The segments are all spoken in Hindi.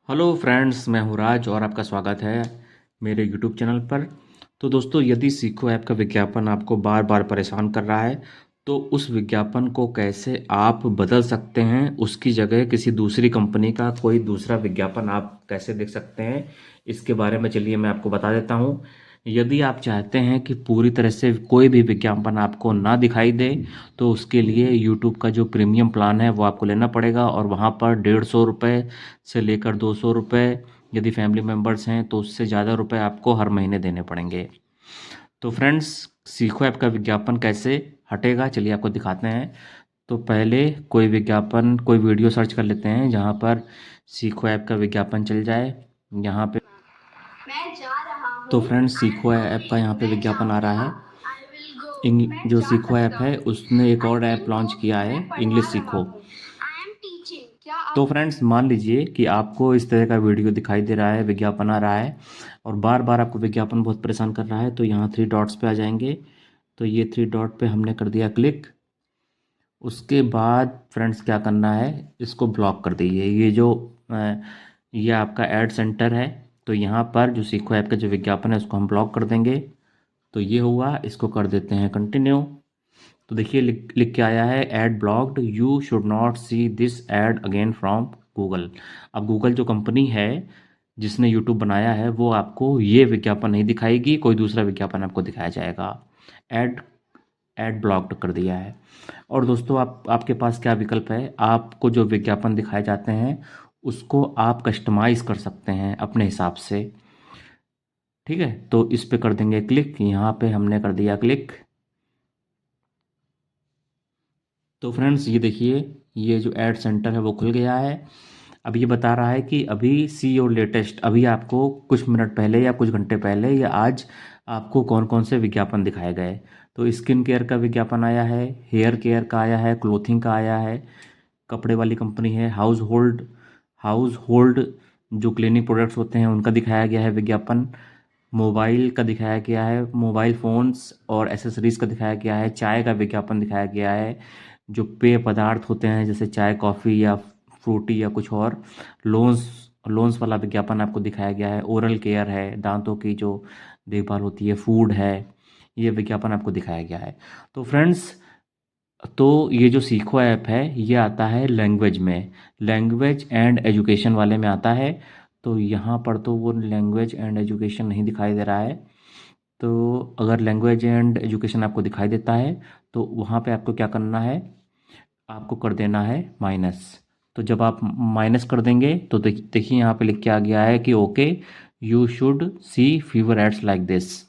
हेलो फ्रेंड्स, मैं हूँ राज और आपका स्वागत है मेरे यूट्यूब चैनल पर। तो दोस्तों, यदि सीखो ऐप का विज्ञापन आपको बार बार परेशान कर रहा है तो उस विज्ञापन को कैसे आप बदल सकते हैं, उसकी जगह किसी दूसरी कंपनी का कोई दूसरा विज्ञापन आप कैसे देख सकते हैं, इसके बारे में चलिए मैं आपको बता देता हूँ। यदि आप चाहते हैं कि पूरी तरह से कोई भी विज्ञापन आपको ना दिखाई दे तो उसके लिए यूट्यूब का जो प्रीमियम प्लान है वो आपको लेना पड़ेगा और वहाँ पर 150 रुपये से लेकर 200 रुपये, यदि फैमिली मेम्बर्स हैं तो उससे ज़्यादा रुपए आपको हर महीने देने पड़ेंगे। तो फ्रेंड्स, सीखो ऐप का विज्ञापन कैसे हटेगा चलिए आपको दिखाते हैं। तो पहले कोई विज्ञापन कोई वीडियो सर्च कर लेते हैं जहाँ पर सीखो ऐप का विज्ञापन चल जाए। यहाँ पे मैं जा रहा तो हूँ। फ्रेंड्स, आई एम सीखो ऐप का गोइंग। यहाँ पे मैं विज्ञापन आ रहा जाऊंगा। है। I will go. मैं जो जा सीखो ऐप सकता है हूँ। उसने एक आई और ऐप कैन लॉन्च टॉक। किया है, मैं पढ़ा इंग्लिश रहा सीखो। हूँ। I am teaching. क्या तो आप। फ्रेंड्स, मान लीजिए कि आपको इस तरह का वीडियो दिखाई दे रहा है, विज्ञापन आ रहा है और बार बार आपको विज्ञापन बहुत परेशान कर रहा है, तो यहाँ थ्री डॉट्स पे आ जाएंगे। तो ये थ्री डॉट पे हमने कर दिया क्लिक। उसके बाद फ्रेंड्स क्या करना है, इसको ब्लॉक कर दीजिए। ये आपका ऐड सेंटर है, तो यहाँ पर जो सीखो ऐप का जो विज्ञापन है उसको हम ब्लॉक कर देंगे। तो ये हुआ, इसको कर देते हैं कंटिन्यू। तो देखिए लिख के आया है add blocked, you should not see this add again from Google. अब गूगल जो कंपनी है जिसने यूट्यूब बनाया है वो आपको ये विज्ञापन नहीं दिखाएगी, कोई दूसरा विज्ञापन आपको दिखाया जाएगा। ऐड ऐड ब्लॉक्ड कर दिया है। और दोस्तों, आपके पास क्या विकल्प है, आपको जो विज्ञापन दिखाए जाते हैं उसको आप कस्टमाइज कर सकते हैं अपने हिसाब से। ठीक है, तो इस पे कर देंगे क्लिक। यहाँ पे हमने कर दिया क्लिक। तो फ्रेंड्स, ये देखिए, ये जो ऐड सेंटर है वो खुल गया है। अब ये बता रहा है कि अभी सी योर लेटेस्ट, अभी आपको कुछ मिनट पहले या कुछ घंटे पहले या आज आपको कौन कौन से विज्ञापन दिखाए गए। तो स्किन केयर का विज्ञापन आया है, हेयर केयर का आया है, क्लोथिंग का आया है, कपड़े वाली कंपनी है, हाउस होल्ड जो क्लीनिंग प्रोडक्ट्स होते हैं उनका दिखाया गया है विज्ञापन, मोबाइल का दिखाया गया है, मोबाइल फ़ोन्स और एसेसरीज़ का दिखाया गया है, चाय का विज्ञापन दिखाया गया है, जो पेय पदार्थ होते हैं जैसे चाय कॉफ़ी या फ्रूटी या कुछ और, लोन्स लोन्स वाला विज्ञापन आपको दिखाया गया है, ओरल केयर है, दांतों की जो देखभाल होती है, फूड है, ये विज्ञापन आपको दिखाया गया है। तो फ्रेंड्स, तो ये जो सीखो ऐप है ये आता है लैंग्वेज में, लैंग्वेज एंड एजुकेशन वाले में आता है। तो यहाँ पर तो वो लैंग्वेज एंड एजुकेशन नहीं दिखाई दे रहा है। तो अगर लैंग्वेज एंड एजुकेशन आपको दिखाई देता है तो वहाँ पे आपको क्या करना है, आपको कर देना है माइनस। तो जब आप माइनस कर देंगे तो देखिए यहाँ पे लिख के आ गया है कि okay, you should see fever ads like this.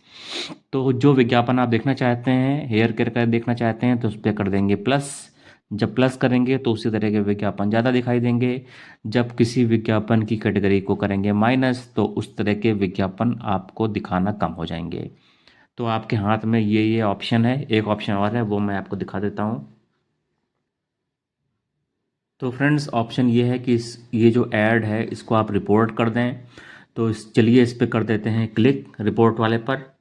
तो जो विज्ञापन आप देखना चाहते हैं, हेयर केयर का देखना चाहते हैं, तो उस पर कर देंगे प्लस। जब प्लस करेंगे तो उसी तरह के विज्ञापन ज़्यादा दिखाई देंगे। जब किसी विज्ञापन की कैटेगरी को करेंगे माइनस तो उस तरह के विज्ञापन आपको दिखाना कम हो जाएंगे। तो आपके हाथ में ये ऑप्शन है, एक ऑप्शन और है वो मैं आपको दिखा देता हूँ। तो फ्रेंड्स, ऑप्शन ये है कि ये जो ऐड है इसको आप रिपोर्ट कर दें। तो चलिए इस पे कर देते हैं क्लिक, रिपोर्ट वाले पर।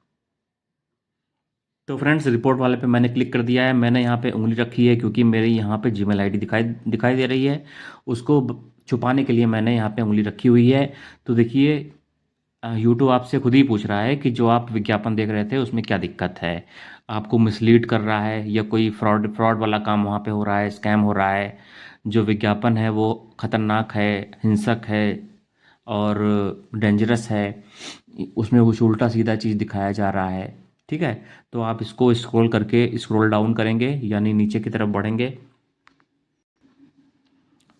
तो फ्रेंड्स, रिपोर्ट वाले पे मैंने क्लिक कर दिया है। मैंने यहाँ पे उंगली रखी है क्योंकि मेरी यहाँ पे जीमेल आईडी दिखाई दिखाई दे रही है, उसको छुपाने के लिए मैंने यहाँ पे उंगली रखी हुई है। तो देखिए, यूट्यूब आपसे खुद ही पूछ रहा है कि जो आप विज्ञापन देख रहे थे उसमें क्या दिक्कत है, आपको मिसलीड कर रहा है या कोई फ्रॉड फ्रॉड वाला काम वहाँ पे हो रहा है, स्कैम हो रहा है, जो विज्ञापन है वो खतरनाक है, हिंसक है और डेंजरस है, उसमें कुछ उल्टा सीधा चीज़ दिखाया जा रहा है। ठीक है, तो आप इसको स्क्रॉल करके स्क्रॉल डाउन करेंगे यानी नीचे की तरफ बढ़ेंगे।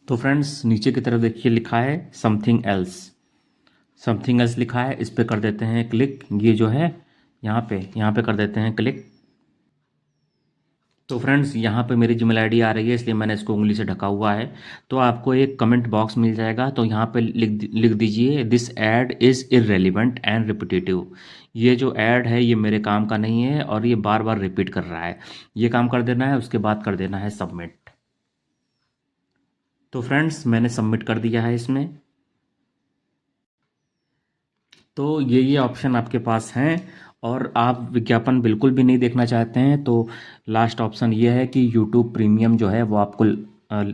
तो फ्रेंड्स, नीचे की तरफ देखिए लिखा है समथिंग एल्स लिखा है, इस पे कर देते हैं क्लिक। ये जो है यहाँ पे कर देते हैं क्लिक। तो फ्रेंड्स, यहाँ पे मेरी जीमेल आईडी आ रही है इसलिए मैंने इसको उंगली से ढका हुआ है। तो आपको एक कमेंट बॉक्स मिल जाएगा, तो यहाँ पे लिख दीजिए this add is irrelevant and repetitive. ये जो ऐड है ये मेरे काम का नहीं है और ये बार बार रिपीट कर रहा है। ये काम कर देना है, उसके बाद कर देना है सबमिट। तो फ्रेंड्स, मैंने सबमिट कर दिया है इसमें। तो ये ऑप्शन आपके पास हैं और आप विज्ञापन बिल्कुल भी नहीं देखना चाहते हैं तो लास्ट ऑप्शन ये है कि यूट्यूब प्रीमियम जो है वो आपको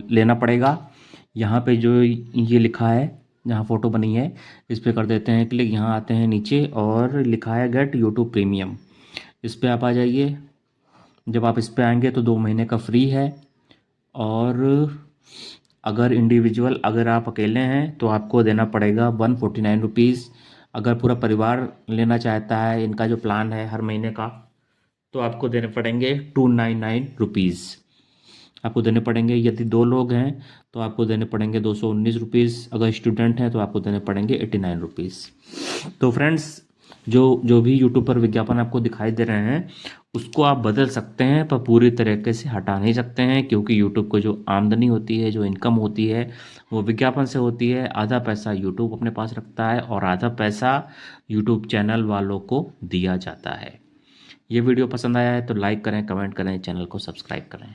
लेना पड़ेगा। यहाँ पे जो ये लिखा है जहाँ फ़ोटो बनी है इस पर कर देते हैं क्लिक। यहाँ आते हैं नीचे और लिखा है गेट यूट्यूब प्रीमियम, इस पर आप आ जाइए। जब आप इस पर आएंगे तो 2 महीने का फ्री है। और अगर इंडिविजुअल, अगर आप अकेले हैं तो आपको देना पड़ेगा 149 रुपीज़। अगर पूरा परिवार लेना चाहता है, इनका जो प्लान है हर महीने का, तो आपको देने पड़ेंगे 299 रुपीज़ आपको देने पड़ेंगे। यदि 2 लोग हैं तो आपको देने पड़ेंगे 219 रुपीज़। अगर स्टूडेंट हैं तो आपको देने पड़ेंगे 89 रुपीज़। तो फ्रेंड्स, जो जो भी यूट्यूब पर विज्ञापन आपको दिखाई दे रहे हैं उसको आप बदल सकते हैं, पर पूरी तरीके से हटा नहीं सकते हैं, क्योंकि यूट्यूब को जो आमदनी होती है, जो इनकम होती है, वो विज्ञापन से होती है। आधा पैसा यूट्यूब अपने पास रखता है और आधा पैसा यूट्यूब चैनल वालों को दिया जाता है। ये वीडियो पसंद आया है तो लाइक करें, कमेंट करें, चैनल को सब्सक्राइब करें।